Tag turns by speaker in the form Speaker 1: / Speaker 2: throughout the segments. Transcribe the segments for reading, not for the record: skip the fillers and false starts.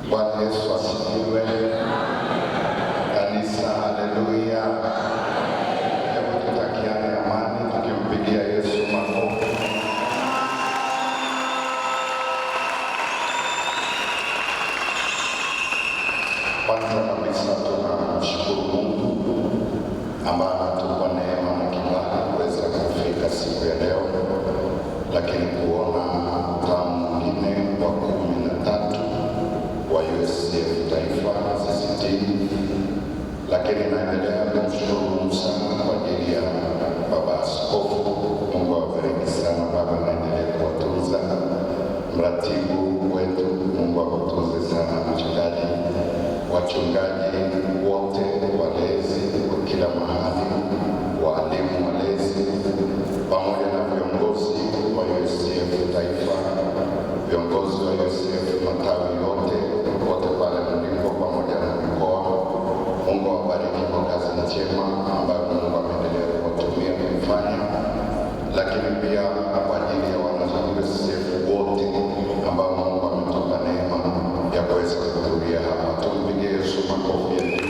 Speaker 1: Bwana Yesu asifiwe. Kanisa, haleluya. Hebu tutakiane amani tukimpigia Yesu makofi. Kwanza kabisa tunamshukuru Mungu ambaye anatupa neema na kibali kuweza kufika siku ya leo, lakini kuona mkutano mwingine wa 13 wa USCF Taifa CCT. Lakini naendelea kumshukuru Mungu sana kwa ajili ya Baba Askofu. Mungu awabariki sana Baba, naendelea kuwatunza. Mratibu wetu, Mungu akutunze sana. Mchungaji, wachungaji wote, walezi wa kila mahali, walimu walezi, pamoja na viongozi wa USCF Taifa, viongozi wa USCF matawi yote, wote pale mlipo, pamoja na mikoa. Mungu awabariki kwa kazi njema ambayo Mungu ameendelea kuwatumia kuifanya, lakini pia kwa ajili ya wana USCF wote ambao Mungu ametupa neema ya kuweza kuhudhuria hapa. Tumpigie Yesu makofi ya juu.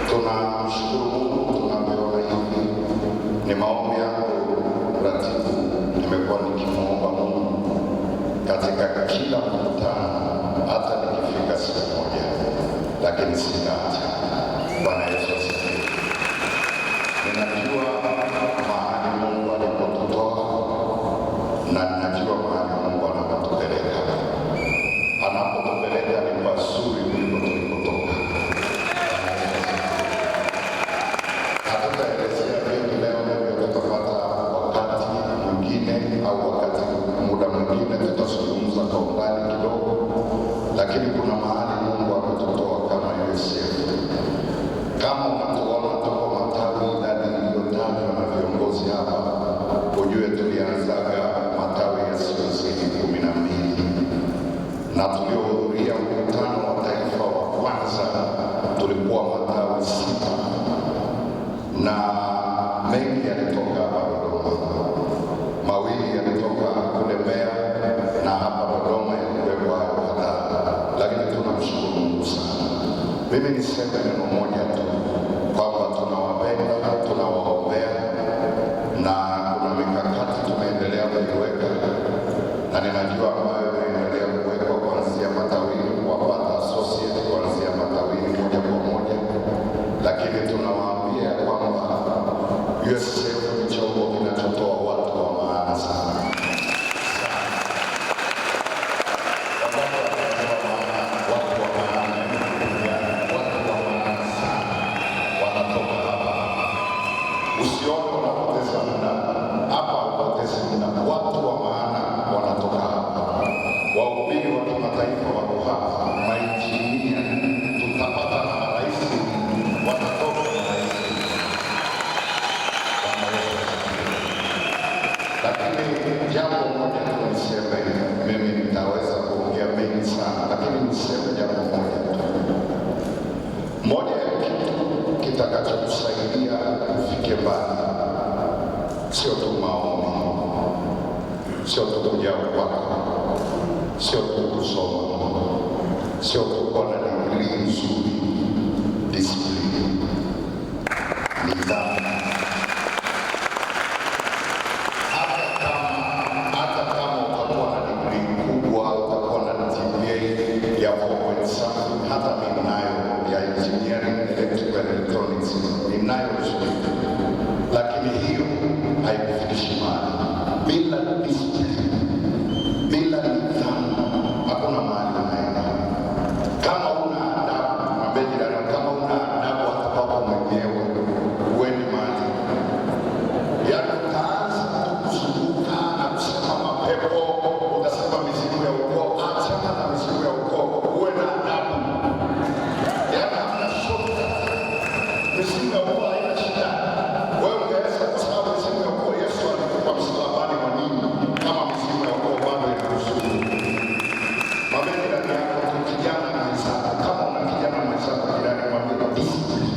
Speaker 1: Tunamshukuru Mungu tunavyoona hivi. Ni maombi yangu ratibu, nimekuwa nikimwomba Mungu katika kila mkutano, hata nikifika siku moja, lakini sinaacha. Bwana Yesu asifiwe. Ninajua mahali Mungu alipotutoa na ninajua mahali Mungu anapotupeleka. Anapotupeleka ni pazuri kuliko tulikotoka. Hatutaelezea vingi leo, ndio tutapata wakati mwingine au wakati muda mwingine tutazungumza kwa undani kidogo, lakini kuna mahali Mungu ametutoa kama USCF. Kama unatuona tuko matawi ndani iliyotajwa na viongozi hapa, ujue tulianzaga matawi yasiyozidi 12, na tuliohudhuria mkutano wa taifa wa kwanza tulikuwa matawi 6, na mengi yalitoka hapa Dodoma. Mawili yalitoka kule Mbeya na hapa Dodoma yalikuwepo hayo kadhaa, lakini tunamshukuru Mungu sana. Mimi niseme neno moja tu, kwamba tunawapenda, tunawaombea, na kuna mikakati tunaendelea kuiweka, na ninajua ambayo inaendelea kuwekwa kuanzia matawini, wapata associate kuanzia matawini moja kwa moja, lakini tunawaambia kwamba USCF ni chombo kinachotoa watu wa maana sana. Usione unapoteza muda hapa, upoteze muda. Watu wa maana wanatoka hapa, wahubiri wa kimataifa wako hapa, mainjinia, tutapata na marais wanatoka na marais. Lakini jambo moja tu niseme, mimi nitaweza kuongea mengi sana, lakini niseme jambo moja tu. Moja ya kitu kitakachokusaidia ufike mbali sio tu maombi, sio tu kuja kwako, sio tu kusoma, sio tu kuwa na digrii nzuri, disiplini, nidhamu. Hata kama utakuwa na digrii kubwa, utakuwa na GPA ya 4.7, hata mimi nayo ya engineering, electrical and electronics ninayo nzuri, lakini hiyo haikufikishi mahali. Bila discipline, bila nidhamu, hakuna mahali unaenda. Kama una adabu, mabejirani, kama una adabu hata kwako mwenyewe, uende mahali. Yaani utaanza kuzunguka na kusema mapepo, utasema mizimu ya ukoo. Achana na mizimu ya ukoo, uwe na adabu. Yaani hamna shota. Mizimu ya ukoo haina shida. Wewe ungeweza kusema mizimu ya ukoo Yesu alikufa msalabani kwa nini, kama mizimu ya ukoo bado inakusudu. Mabeni ndani yako tu kijana mwenzako, kama una kijana mwenzako jirani, mwambie discipline.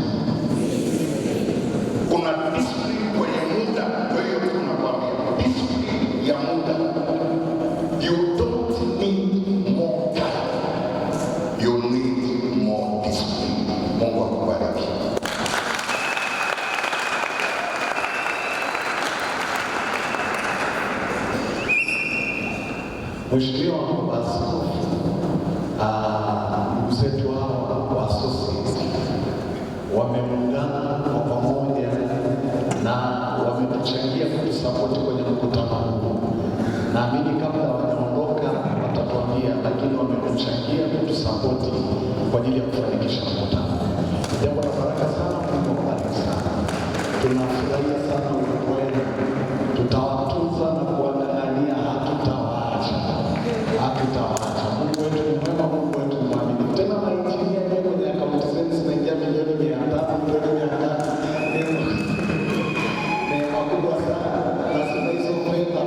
Speaker 1: Kuna discipline kwenye muda, kwa hiyo
Speaker 2: Mheshimiwa Askofu, ndugu zetu hawa wa associate wameungana kwa pamoja na wametuchangia kutusapoti kwenye mkutano huu. Naamini kabla wanaondoka watatuambia, lakini wametuchangia kutusapoti kwa ajili ya kufanikisha mkutano. Jambo la baraka sana, Mungu awabariki sana. Tunafurahia sana uwepo wenu, tutawatunza na kuangalia, hatutawaacha. Mungu wetu ni mwema, Mungu wetu ni mwaminifu. Tena mainjinia leo kwenye akaunti zenu zinaingia milioni 500, milioni 800. Ni makubwa sana. Lazima hizo fedha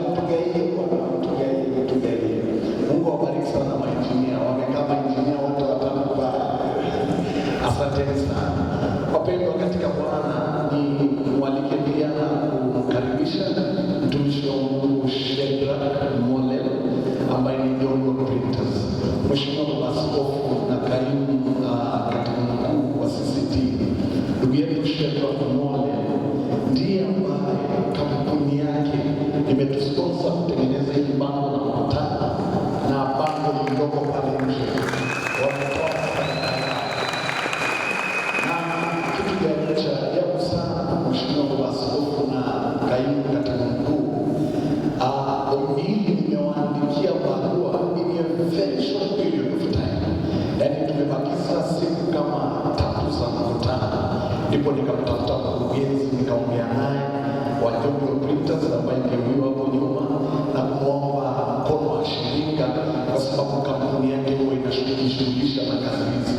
Speaker 2: tugaie. Mungu awabariki sana mainjinia. Wamekaa mainjinia wote watano pale. Asanteni sana. Wapendwa katika Bwana, ni mwalike pia na kumkaribisha mtumishi wa Mungu Shedrack Molel ambaye ni Jongo Printers. Mheshimiwa Baba Askofu na kaimu katibu mkuu wa CCT, ndugu yetu Shedrack Molel ndiye ambaye kampuni yake imetusponsor kutengeneza hili bango la mkutano na bango lililoko pale nje. Wametoa cha ajabu sana. Mheshimiwa Baba Askofu na kaimu katibu mkuu, ombi hili nimewaandikia barua in a very short period of time. Yaani tumebakiza siku kama 3 za mkutano, ndipo nikamtafuta mkurugenzi, nikaongea naye wa Jongo Printers ambaye niliwa hapo nyuma na kumwomba mkono wa shirika, kwa sababu kampuni yake huwa inashughulisha na kazi hizi.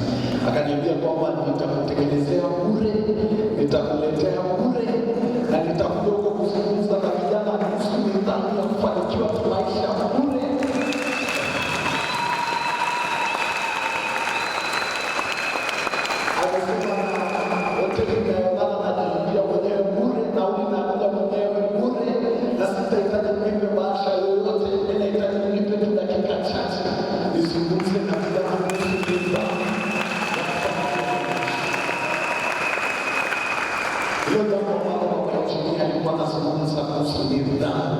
Speaker 2: Akaniambia kwamba nitakutengenezea bure, nitakuletea bure, na nitakuja huko kuzungumza na vijana kuhusu nidhamu ya kufanikiwa maisha bure. Amesema hoteli inayolala najilipia mwenyewe bure, nauli nakuja mwenyewe bure, na sitahitaji mlipe bahasha yoyote. Ninahitaji mlipe tu dakika chache nizungumze na vijana kuhusu nidhamu. Hiyo jambo ambalo kwa chini alikuwa anazungumza kuhusu nidhamu